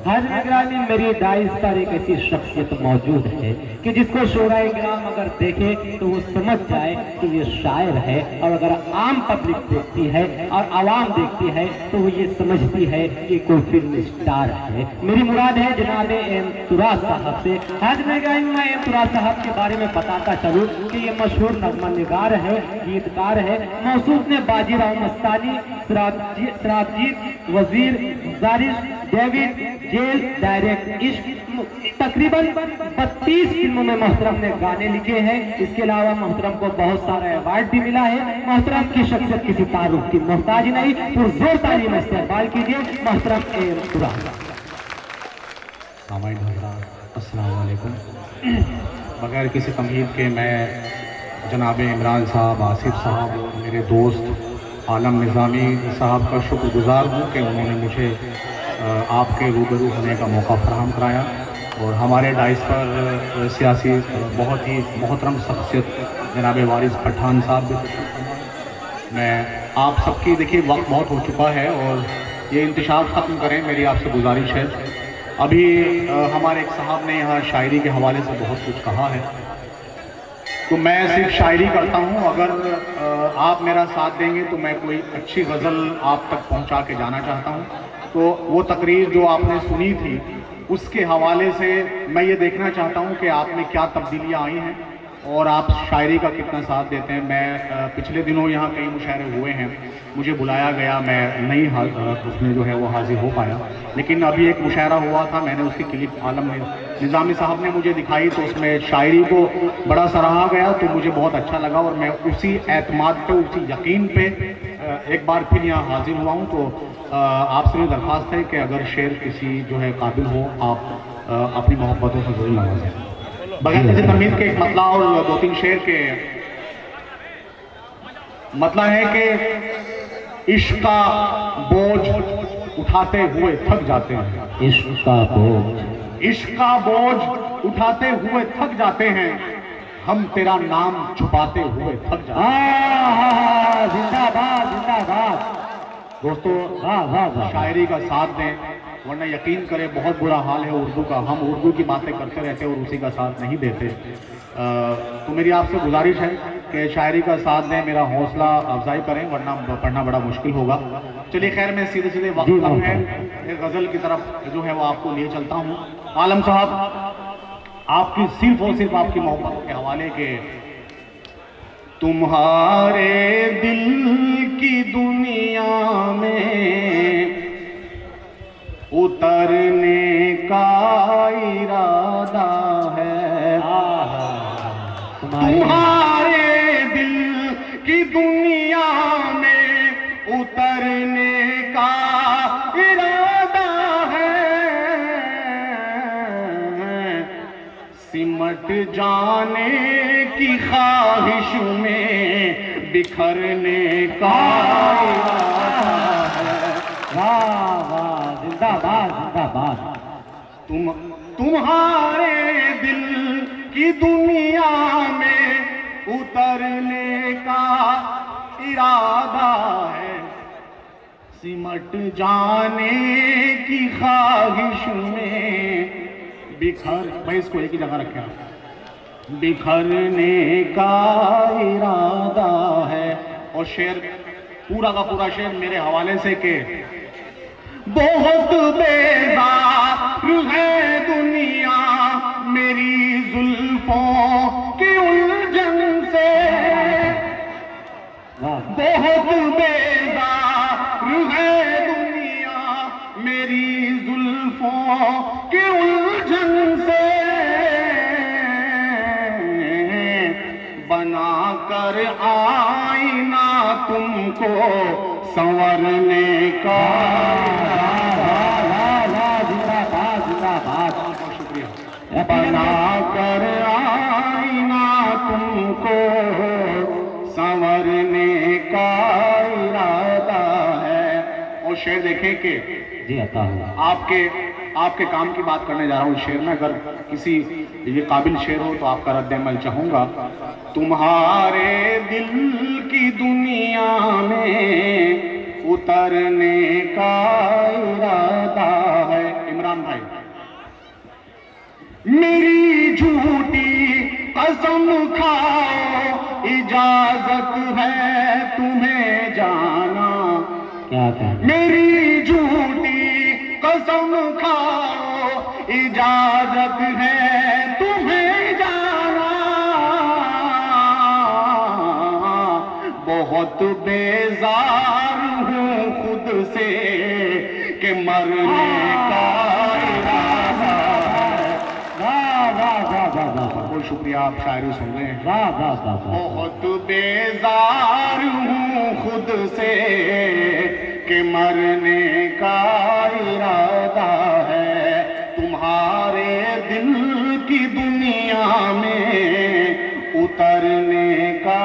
حاضرین گرامی، میری دائز پر ایک ایسی شخصیت موجود ہے کہ جس کو شعراء کرام اگر دیکھے تو وہ سمجھ جائے کہ یہ شاعر ہے، اور اگر عام پبلک دیکھتی ہے اور عوام دیکھتی ہے تو وہ یہ سمجھتی ہے کہ کوئی فلم اسٹار ہے۔ میری مراد ہے جناب ایم تراز صاحب سے۔ حاضرین گرامی، میں ایم تراز صاحب کے بارے میں بتاتا چلوں کہ یہ مشہور نغمہ نگار ہے، گیتکار ہے۔ موصوف نے باجی راؤ مستانی، سرابجیت، وزیر، زارش، ڈیوڈ، جیل، ڈائریکٹ عشق، تقریباً 32 فلموں میں محترم نے گانے لکھے ہیں۔ اس کے علاوہ محترم کو بہت سارا ایوارڈ بھی ملا ہے۔ محترم کی شخصیت کسی تعارف کی محتاج نہیں، پرزور تعلیم استقبال کیجیے محترم ایم تراز۔ سامعین حضرات السلام علیکم۔ بغیر کسی تمہید کے میں جناب عمران صاحب، آصف صاحب اور میرے دوست عالم نظامی صاحب کا شکر گزار ہوں کہ انہوں نے مجھے آپ کے روبرو ہونے کا موقع فراہم کرایا، اور ہمارے ڈائس پر سیاسی بہت ہی محترم شخصیت جناب وارث پٹھان صاحب بھی۔ میں آپ سب کی دیکھیے وقت بہت ہو چکا ہے اور یہ انتشار ختم کریں، میری آپ سے گزارش ہے۔ ابھی ہمارے ایک صاحب نے یہاں شاعری کے حوالے سے بہت کچھ کہا ہے، تو میں صرف شاعری کرتا ہوں۔ اگر آپ میرا ساتھ دیں گے تو میں کوئی اچھی غزل آپ تک پہنچا کے جانا چاہتا ہوں۔ تو وہ تقریر جو آپ نے سنی تھی اس کے حوالے سے میں یہ دیکھنا چاہتا ہوں کہ آپ میں کیا تبدیلیاں آئی ہیں اور آپ شاعری کا کتنا ساتھ دیتے ہیں۔ میں پچھلے دنوں یہاں کئی مشاعرے ہوئے ہیں، مجھے بلایا گیا، میں نہیں اس میں جو ہے وہ حاضر ہو پایا، لیکن ابھی ایک مشاعرہ ہوا تھا، میں نے اس کی کلپ عالم نظامی صاحب نے مجھے دکھائی تو اس میں شاعری کو بڑا سراہا گیا، تو مجھے بہت اچھا لگا، اور میں اسی اعتماد پہ، اسی یقین پہ ایک بار پھر یہاں حاضر ہوا ہوں۔ تو آپ سے یہ درخواست ہے کہ اگر شعر کسی جو ہے قابل ہو، آپ اپنی محبتوں سے ضرور نوازیں۔ بغیر کسی تمہید کے ایک مطلع اور دو تین شعر کے مطلع ہے کہ عشق کا بوجھ اٹھاتے ہوئے تھک جاتے ہیں، عشق کا بوجھ، عشق کا بوجھ اٹھاتے ہوئے تھک جاتے ہیں، ہم تیرا نام چھپاتے ہوئے تھک جاتے ہیں۔ زندہ باد، زندہ باد دوستو شاعری کا ساتھ دیں، ورنہ یقین کریں بہت برا حال ہے اردو کا، ہم اردو کی باتیں کرتے رہتے اور اسی کا ساتھ نہیں دیتے۔ تو میری آپ سے گزارش ہے کہ شاعری کا ساتھ دیں، میرا حوصلہ افزائی کریں، ورنہ پڑھنا بڑا مشکل ہوگا۔ چلیے خیر، میں سیدھے سیدھے وقت کم ہے، ایک غزل کی طرف جو ہے وہ آپ کو لیے چلتا ہوں۔ عالم صاحب، آپ کی صرف اور صرف آپ کی محبت کے حوالے کے تمہارے دل کی دنیا میں اترنے کا ارادہ ہے، تمہارے دل کی دنیا میں اترنے کا ارادہ ہے، سمٹ جانے کی خواہش میں بکھرنے کا ارادہ ہے۔ واہ واہ، زندہ باد، زندہ باد۔ تمہارے دل کی دنیا میں اترنے کا ارادہ ہے، سمٹ جانے کی خواہش میں بھائی اس کو ایک ہی جگہ رکھیں آپ، بکھرنے کا ارادہ ہے۔ اور شعر پورا کا پورا شعر میرے حوالے سے کہ بہت بیزار ہے دنیا میری زلفوں کی الجھن سے، بہت بیزار ہے دنیا میری زلفوں کی الجھن سے، بنا کر آئینہ تم کو سنورنے کا بہت شکریہ، بنا کر آئینہ تم کو سنورنے کا ارادہ ہے۔ اور شعر دیکھیں کہ جی عطا ہوا، آپ کے کام کی بات کرنے جا رہا ہوں اس شعر میں، اگر کسی یہ قابل شعر ہو تو آپ کا رد عمل چاہوں گا۔ تمہارے دل کی دنیا میں اترنے کا ارادہ ہے۔ عمران بھائی قسم کھاؤ اجازت ہے تمہیں جانا، کیا کہنا، میری جھوٹی قسم کھاؤ اجازت ہے تمہیں جانا، بہت بیزار ہوں خود سے کہ مرنے کا ارادہ ہے۔ بہت شکریہ، آپ شاعری سن رہے ہیں۔ بہت بیزار ہوں خود سے کہ مرنے کا ارادہ ہے، تمہارے دل کی دنیا میں اترنے کا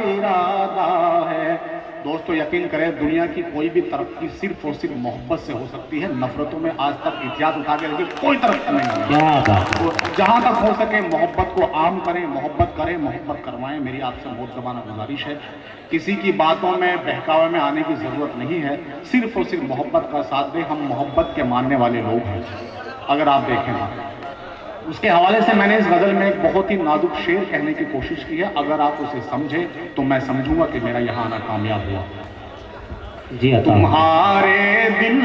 ارادہ ہے۔ دوستو یقین کریں، دنیا کی کوئی بھی ترقی صرف اور صرف محبت سے ہو سکتی ہے۔ نفرتوں میں آج تک احتیاط اٹھا کے رکھیے، کوئی ترقی نہیں ہے۔ کیا بات ہے، جہاں تک ہو سکے محبت کو عام کریں، محبت کریں، محبت کروائیں۔ میری آپ سے بہت زبانہ گزارش ہے، کسی کی باتوں میں بہکاوے میں آنے کی ضرورت نہیں ہے، صرف اور صرف محبت کا ساتھ دیں۔ ہم محبت کے ماننے والے لوگ ہیں، اگر آپ دیکھیں تو۔ اس کے حوالے سے میں نے اس غزل میں ایک بہت ہی نازک شعر کہنے کی کوشش کی ہے، اگر آپ اسے سمجھیں تو میں سمجھوں گا کہ میرا یہاں آنا کامیاب ہوا۔ جی عطا، تمہارے دل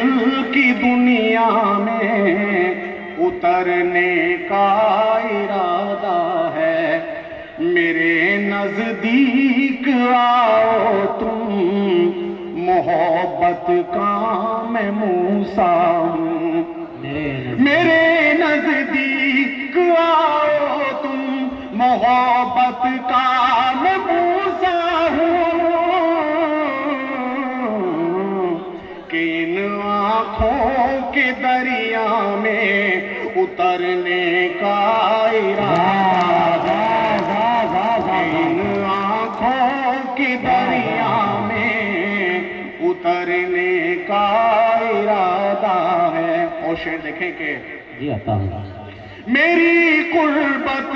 کی دنیا میں اترنے کا ارادہ ہے، میرے نزدیک آؤ تم، محبت کا میں موسیٰ ہوں، میرے نزدیک آؤ تم، محبت کا میں موسیٰ ہوں، کہ ان آنکھوں کے دریا میں اترنے کا ارادہ ہے، ان آنکھوں کے دریا میں اترنے کا ارادہ ہے۔ اور شعر دیکھیں کہ جی عطا، میری قربت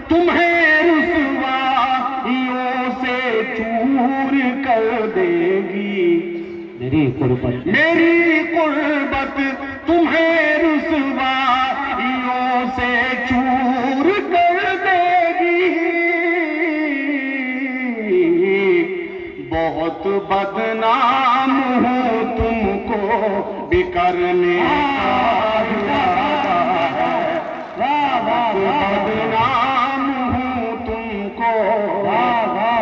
تمہیں رسوائیوں سے چور کر دے گی، میری قربت، میری قربت تمہیں رسوائیوں سے چور کر دے گی، بہت بدنام ہوں تم کو بھی کرنے کا ارادہ ہے، بہت بدنام ہوں تم کو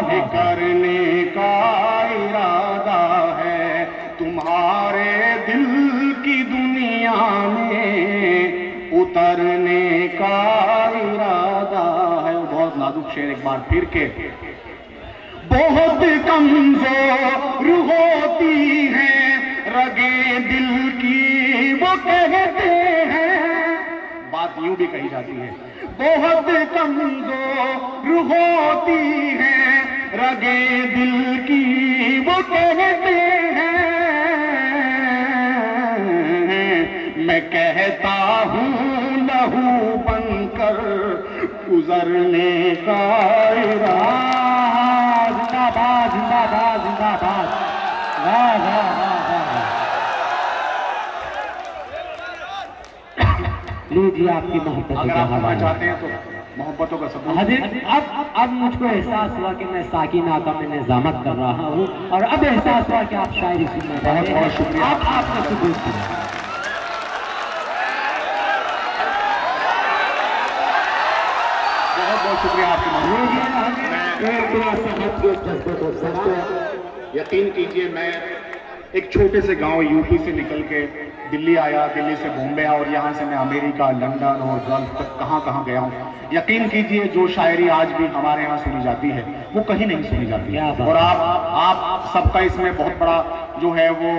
بھی کرنے کا ارادہ ہے، تمہارے دل کی دنیا میں اترنے کا ارادہ ہے۔ بہت نازک شعر ایک بار پھر کے، بہت کمزور ہوتی ہیں رگیں دل کی، وہ کہتے ہیں، بات یوں بھی کہی جاتی ہے، بہت کمزور ہوتی ہیں رگیں دل کی، وہ کہتے ہیں، میں کہتا ہوں لہو بن کر گزرنے کا ارادہ۔ زندہ باد، زندہ باد، زندہ باد، واہ واہ واہ واہ۔ لیجیے آپ کی محبت اگر آپ سننا چاہتے ہیں تو محبتوں کا ثبوت۔ حضرت اب مجھ کو احساس ہوا کہ میں ساکن آقا میں نظامت کر رہا ہوں، اور اب احساس ہوا کہ آپ شاعری سننا چاہتے ہیں۔ بہت شکریہ۔ آپ کا ثبوت دیں۔ بہت بہت شکریہ آپ کی یقین کیجئے، میں ایک چھوٹے سے گاؤں یو پی سے نکل کے دلی آیا، دلی سے بامبے آیا، اور یہاں سے میں امریکہ، لندن اور گلف تک کہاں کہاں گیا ہوں۔ یقین کیجئے جو شاعری آج بھی ہمارے یہاں سنی جاتی ہے وہ کہیں نہیں سنی جاتی، اور آپ سب کا اس میں بہت بڑا جو ہے وہ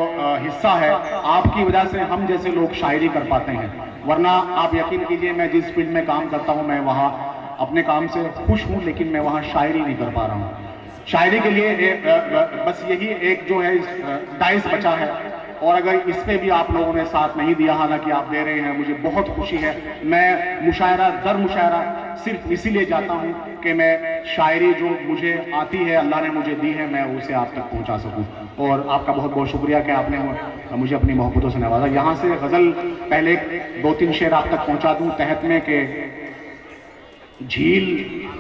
حصہ ہے۔ آپ کی وجہ سے ہم جیسے لوگ شاعری کر پاتے ہیں، ورنہ آپ یقین کیجئے میں جس فیلڈ میں کام کرتا ہوں میں وہاں اپنے کام سے خوش ہوں، لیکن میں وہاں شاعری نہیں کر پا رہا ہوں۔ شاعری کے لیے بس یہی ایک جو ہے دائس بچا ہے، اور اگر اس پہ بھی آپ لوگوں نے ساتھ نہیں دیا، حالانکہ آپ دے رہے ہیں، مجھے بہت خوشی ہے۔ میں مشاعرہ در مشاعرہ صرف اسی لیے جاتا ہوں کہ میں شاعری جو مجھے آتی ہے، اللہ نے مجھے دی ہے، میں اسے آپ تک پہنچا سکوں۔ اور آپ کا بہت بہت شکریہ کہ آپ نے مجھے اپنی محبتوں سے نوازا۔ یہاں سے غزل پہلے 2-3 شعر آپ تک پہنچا دوں تحت میں کہ جھیل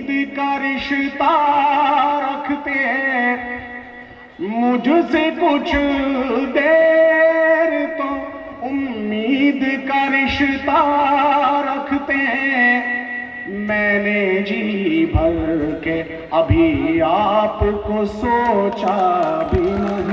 امید کا رشتہ رکھتے ہیں، مجھ سے کچھ دیر تو امید کا رشتہ رکھتے ہیں، میں نے جی بھر کے ابھی آپ کو سوچا بھی نہیں۔